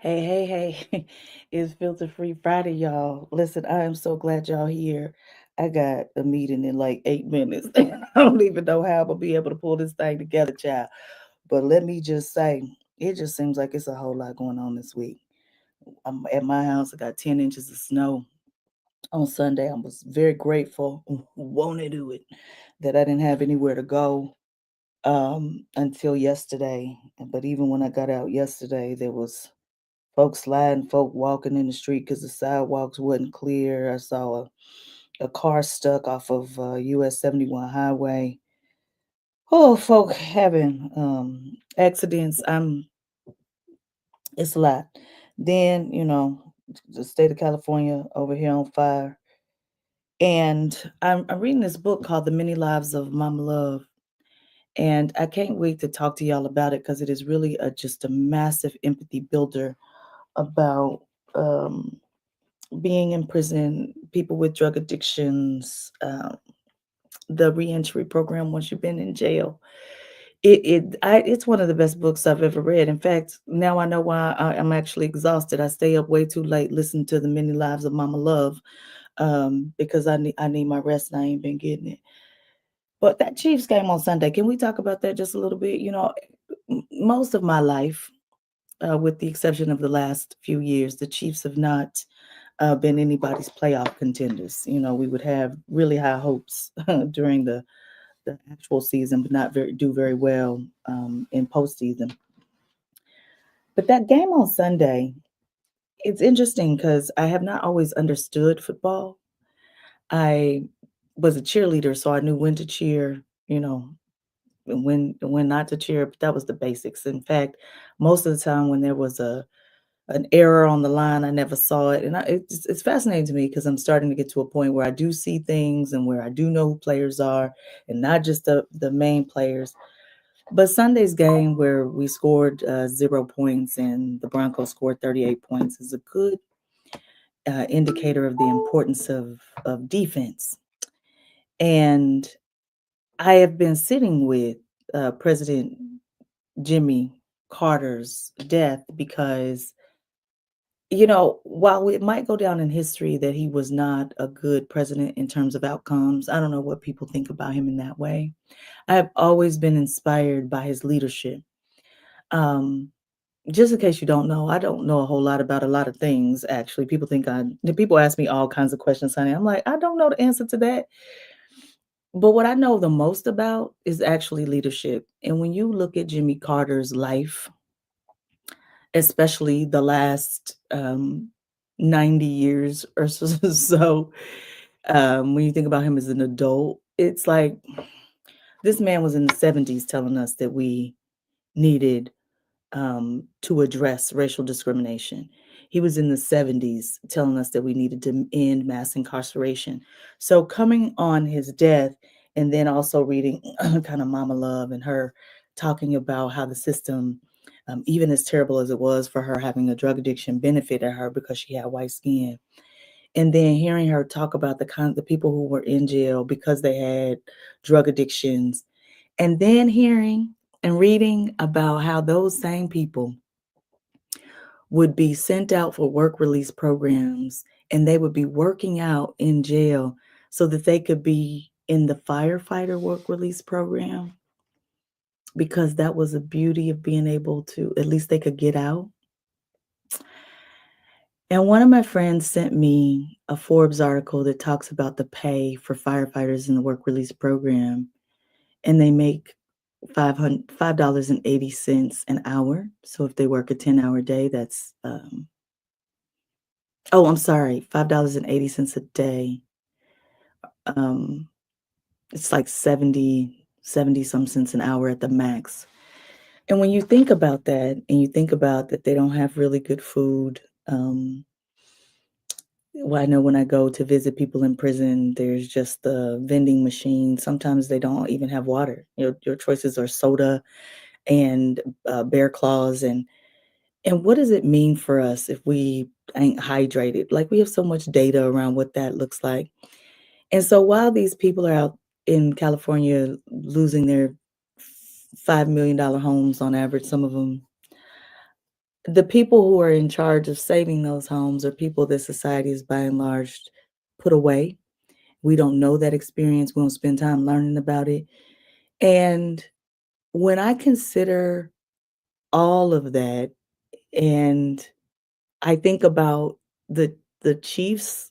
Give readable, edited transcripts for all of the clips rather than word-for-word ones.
Hey. It's Filter Free Friday, y'all. Listen, I am so glad y'all here. I got a meeting in like 8 minutes. I don't even know how I'm gonna be able to pull this thing together, child. But let me just say, it just seems like it's a whole lot going on this week. I'm at my house, I got 10 inches of snow on Sunday. I was very grateful, won't it do it, that I didn't have anywhere to go until yesterday. But even when I got out yesterday, there was folks sliding, folk walking in the street because the sidewalks wasn't clear. I saw a car stuck off of US 71 highway. Oh, folk having accidents. It's a lot. Then, the state of California over here on fire. And I'm reading this book called The Many Lives of Mama Love. And I can't wait to talk to y'all about it because it is really just a massive empathy builder about being in prison, people with drug addictions, the reentry program once you've been in jail. It's one of the best books I've ever read. In fact, now I know why I'm actually exhausted. I stay up way too late listening to the Many Lives of Mama Love because I need my rest and I ain't been getting it. But that Chiefs game on Sunday, can we talk about that just a little bit? Most of my life, with the exception of the last few years, the Chiefs have not been anybody's playoff contenders. We would have really high hopes during the actual season, but not do very well in postseason. But that game on Sunday, it's interesting because I have not always understood football. I was a cheerleader, so I knew when to cheer, and when not to cheer. But that was the basics. In fact, most of the time when there was an error on the line. I never saw it, and it's fascinating to me because I'm starting to get to a point where I do see things and where I do know who players are, and not just the main players. But Sunday's game, where we scored 0 points and the Broncos scored 38 points, is a good indicator of the importance of defense. And I have been sitting with President Jimmy Carter's death because while it might go down in history that he was not a good president in terms of outcomes, I don't know what people think about him in that way. I've always been inspired by his leadership. Um, just in case you don't know, I don't know a whole lot about a lot of things, actually. People ask me all kinds of questions, honey. I'm like, I don't know the answer to that. But what I know the most about is actually leadership. And when you look at Jimmy Carter's life, especially the last 90 years or so. When you think about him as an adult, it's like this man was in the 70s telling us that we needed to address racial discrimination. He was in the 70s telling us that we needed to end mass incarceration. So coming on his death and then also reading kind of Mama Love and her talking about how the system, even as terrible as it was for her having a drug addiction, benefited her because she had white skin. And then hearing her talk about the people who were in jail because they had drug addictions, and then hearing and reading about how those same people would be sent out for work release programs and they would be working out in jail so that they could be in the firefighter work release program because that was the beauty of being able to at least they could get out. And one of my friends sent me a Forbes article that talks about the pay for firefighters in the work release program, and they make $5.80 an hour. So if they work a 10-hour day, that's oh, I'm sorry, $5.80 a day. Um, it's like 70 some cents an hour at the max. And when you think about that, and you think about that they don't have really good food, well, I know when I go to visit people in prison, there's just the vending machine. Sometimes they don't even have water. Your choices are soda and Bear Claws, and what does it mean for us if we ain't hydrated? Like we have so much data around what that looks like. And so while these people are out in California losing their $5 million homes on average, some of them, The people who are in charge of saving those homes are people that society is by and large put away. We don't know that experience. We don't spend time learning about it. And when I consider all of that, and I think about the Chiefs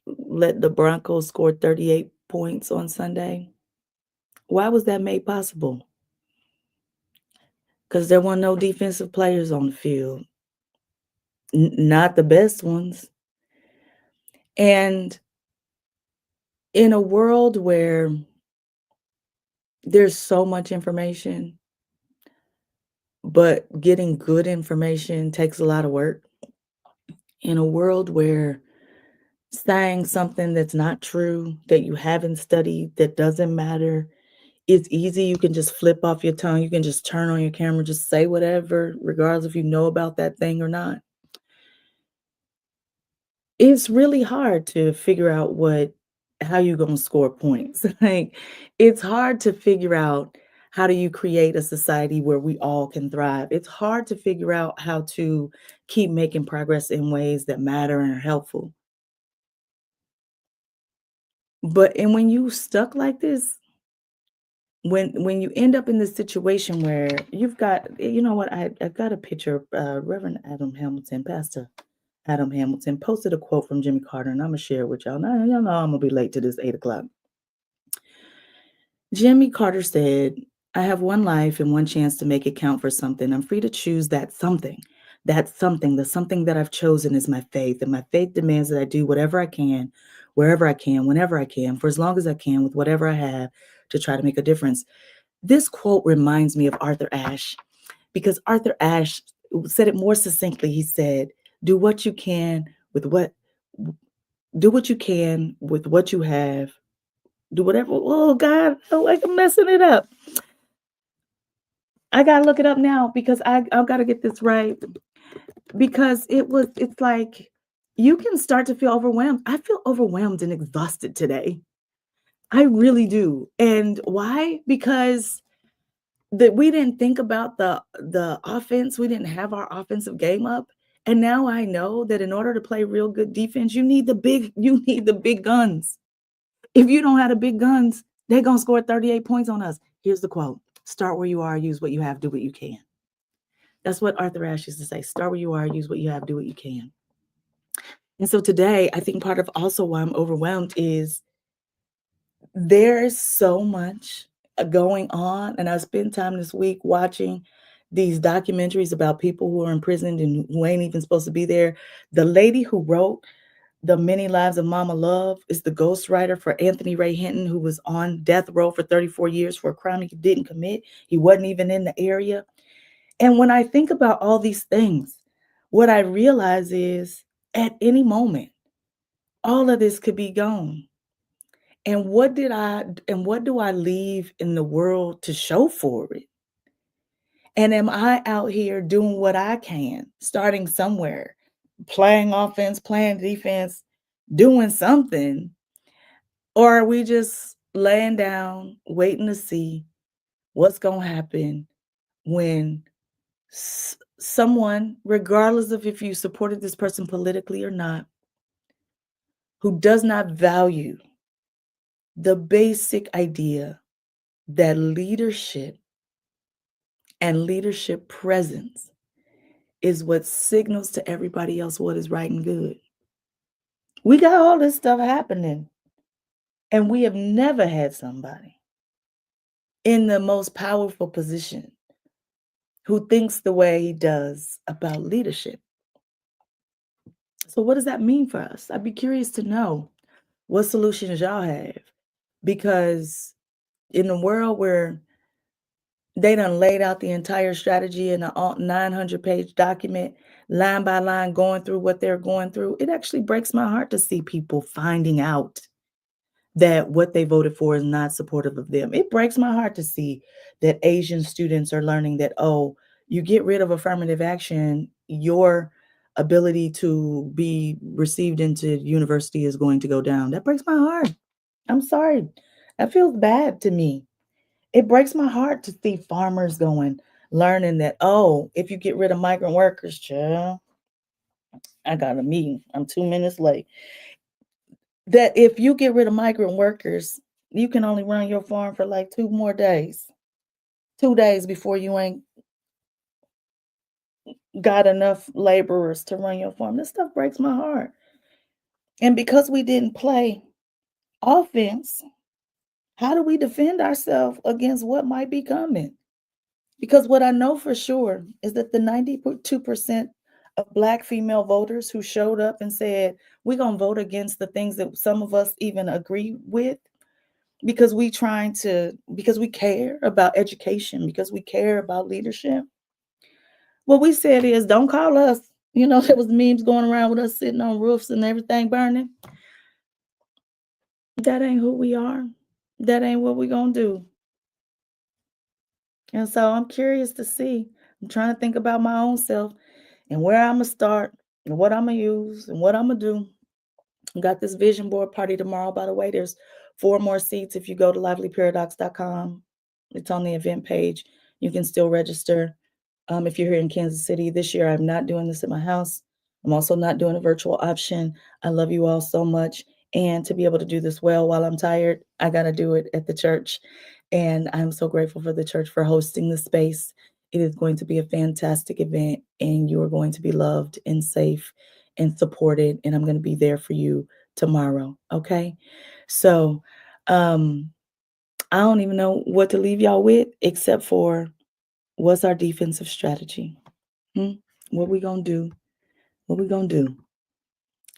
let the Broncos score 38 points on Sunday. Why was that made possible? Because there weren't no defensive players on the field, not the best ones. And in a world where there's so much information, but getting good information takes a lot of work. In a world where saying something that's not true, that you haven't studied, that doesn't matter, it's easy. You can just flip off your tongue. You can just turn on your camera, just say whatever, regardless if you know about that thing or not. It's really hard to figure out how you gonna score points. Like, it's hard to figure out how do you create a society where we all can thrive. It's hard to figure out how to keep making progress in ways that matter and are helpful. And when you stuck like this, when you end up in this situation where you've got, you know what, I've got a picture of Reverend Adam Hamilton, Pastor Adam Hamilton posted a quote from Jimmy Carter, and I'm gonna share it with y'all. Now y'all know I'm gonna be late to this 8 o'clock. Jimmy Carter said, "I have one life and one chance to make it count for something. I'm free to choose that something. That something, the something that I've chosen is my faith, and my faith demands that I do whatever I can, wherever I can, whenever I can, for as long as I can, with whatever I have to try to make a difference." This quote reminds me of Arthur Ashe because Arthur Ashe said it more succinctly. He said, "Do what you can with what do what you can with what you have. Do whatever." Oh God, oh, like I'm messing it up. I gotta look it up now because I've got to get this right because it's like you can start to feel overwhelmed. I feel overwhelmed and exhausted today. I really do. And why? Because that we didn't think about the offense. We didn't have our offensive game up. And now I know that in order to play real good defense, you need the big guns. If you don't have the big guns, they're gonna score 38 points on us. Here's the quote: "Start where you are, use what you have, do what you can." That's what Arthur Ashe used to say. Start where you are, use what you have, do what you can. And so today, I think part of also why I'm overwhelmed is there's so much going on. And I spent time this week watching these documentaries about people who are imprisoned and who ain't even supposed to be there. The lady who wrote The Many Lives of Mama Love is the ghostwriter for Anthony Ray Hinton, who was on death row for 34 years for a crime he didn't commit. He wasn't even in the area. And when I think about all these things, what I realize is at any moment, all of this could be gone. And what do I leave in the world to show for it? And am I out here doing what I can, starting somewhere, playing offense, playing defense, doing something? Or are we just laying down, waiting to see what's going to happen when someone, regardless of if you supported this person politically or not, who does not value the basic idea that leadership and leadership presence is what signals to everybody else what is right and good. We got all this stuff happening, and we have never had somebody in the most powerful position who thinks the way he does about leadership. So, what does that mean for us? I'd be curious to know what solutions y'all have because in a world where they done laid out the entire strategy in a 900-page document, line by line, going through what they're going through. It actually breaks my heart to see people finding out that what they voted for is not supportive of them. It breaks my heart to see that Asian students are learning that, oh, you get rid of affirmative action, your ability to be received into university is going to go down. That breaks my heart. I'm sorry. That feels bad to me. It breaks my heart to see farmers going, learning that, oh, if you get rid of migrant workers, child, I got a meeting. I'm 2 minutes late. That if you get rid of migrant workers, you can only run your farm for like 2 more days. 2 days before you ain't got enough laborers to run your farm. This stuff breaks my heart. And because we didn't play offense, how do we defend ourselves against what might be coming? Because what I know for sure is that the 92% of Black female voters who showed up and said, we're going to vote against the things that some of us even agree with, because because we care about education, because we care about leadership. What we said is, don't call us. You know, there was memes going around with us sitting on roofs and everything burning. That ain't who we are. That ain't what we're going to do. And so I'm curious to see. I'm trying to think about my own self and where I'm going to start and what I'm going to use and what I'm going to do. Got this vision board party tomorrow, by the way. There's 4 more seats if you go to livelyparadox.com. It's on the event page. You can still register. If you're here in Kansas City this year, I'm not doing this at my house. I'm also not doing a virtual option. I love you all so much. And to be able to do this well while I'm tired, I got to do it at the church. And I'm so grateful for the church for hosting the space. It is going to be a fantastic event, and you are going to be loved and safe and supported. And I'm going to be there for you tomorrow. Okay. So I don't even know what to leave y'all with except for what's our defensive strategy? What we gonna do? What we gonna do?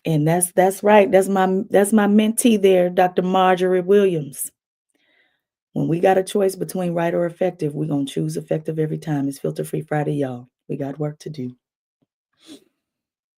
And that's right. That's my mentee there, Dr. Marjorie Williams. When we got a choice between right or effective, we're gonna choose effective every time. It's Filter Free Friday, y'all. We got work to do.